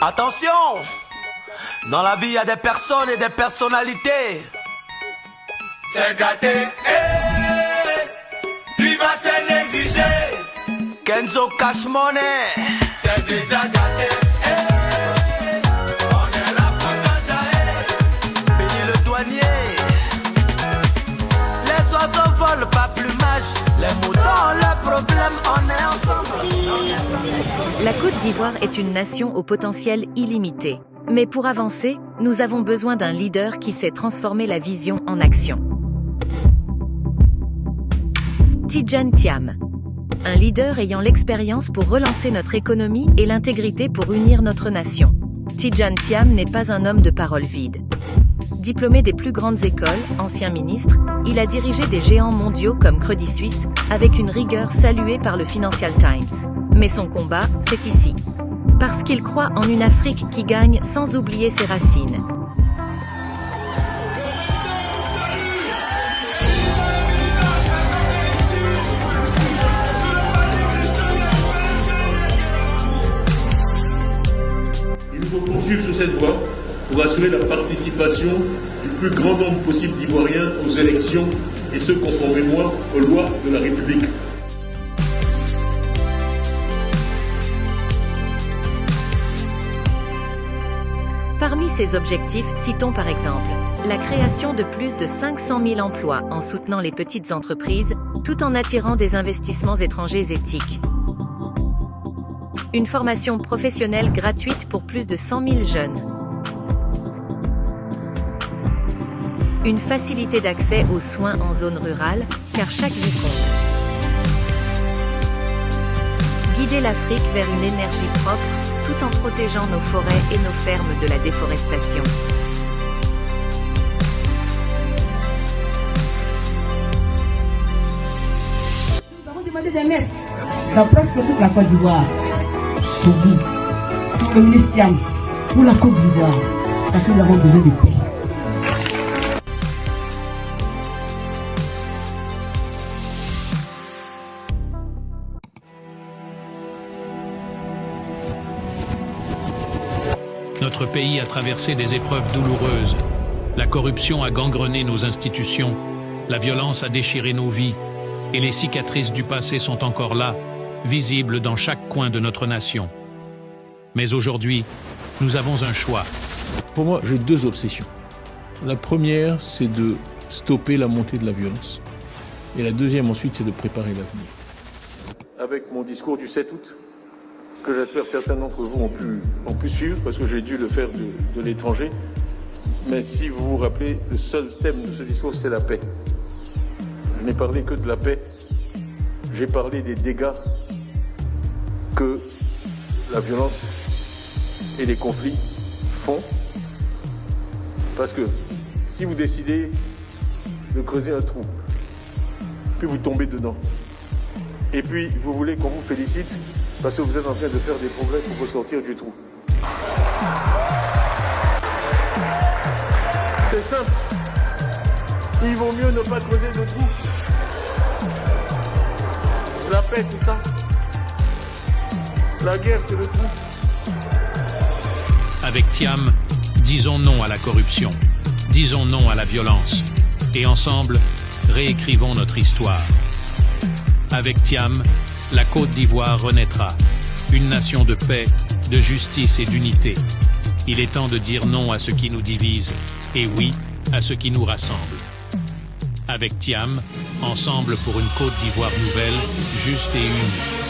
Attention! Dans la vie, il y a des personnes et des personnalités. C'est gâté, lui va se négliger. Kenzo Cash Money, c'est déjà gâté, on est là pour s'enjailler. Béni le douanier, les oiseaux volent pas plumage, les moutons ont leurs problèmes, on est ensemble. La Côte d'Ivoire est une nation au potentiel illimité. Mais pour avancer, nous avons besoin d'un leader qui sait transformer la vision en action. Tidjane Thiam. Un leader ayant l'expérience pour relancer notre économie et l'intégrité pour unir notre nation. Tidjane Thiam n'est pas un homme de parole vide. Diplômé des plus grandes écoles, ancien ministre, il a dirigé des géants mondiaux comme Credit Suisse, avec une rigueur saluée par le Financial Times. Mais son combat, c'est ici. Parce qu'il croit en une Afrique qui gagne sans oublier ses racines. Il nous faut poursuivre sur cette voie pour assurer la participation du plus grand nombre possible d'Ivoiriens aux élections et ce conformément aux lois de la République. Parmi ces objectifs, citons par exemple la création de plus de 500 000 emplois en soutenant les petites entreprises, tout en attirant des investissements étrangers éthiques. Une formation professionnelle gratuite pour plus de 100 000 jeunes. Une facilité d'accès aux soins en zone rurale, car chaque vie compte. Guider l'Afrique vers une énergie propre, tout en protégeant nos forêts et nos fermes de la déforestation. Nous avons demandé des messes dans presque toute la Côte d'Ivoire. Pour vous, pour le ministre Thiam, pour la Côte d'Ivoire, parce que nous avons besoin de paix. Notre pays a traversé des épreuves douloureuses. La corruption a gangrené nos institutions, la violence a déchiré nos vies, et les cicatrices du passé sont encore là, visibles dans chaque coin de notre nation. Mais aujourd'hui, nous avons un choix. Pour moi, j'ai deux obsessions. La première, c'est de stopper la montée de la violence. Et la deuxième, ensuite, c'est de préparer l'avenir. Avec mon discours du 7 août, que j'espère certains d'entre vous ont pu suivre, parce que j'ai dû le faire de l'étranger. Mais si vous vous rappelez, le seul thème de ce discours, c'était la paix. Je n'ai parlé que de la paix. J'ai parlé des dégâts que la violence et les conflits font. Parce que si vous décidez de creuser un trou, puis vous tombez dedans, et puis vous voulez qu'on vous félicite, parce que vous êtes en train de faire des progrès pour ressortir du trou. C'est simple. Il vaut mieux ne pas creuser de trou. La paix, c'est ça. La guerre, c'est le trou. Avec Thiam, disons non à la corruption, disons non à la violence, et ensemble, réécrivons notre histoire. Avec Thiam, la Côte d'Ivoire renaîtra, une nation de paix, de justice et d'unité. Il est temps de dire non à ce qui nous divise, et oui à ce qui nous rassemble. Avec Thiam, ensemble pour une Côte d'Ivoire nouvelle, juste et unie.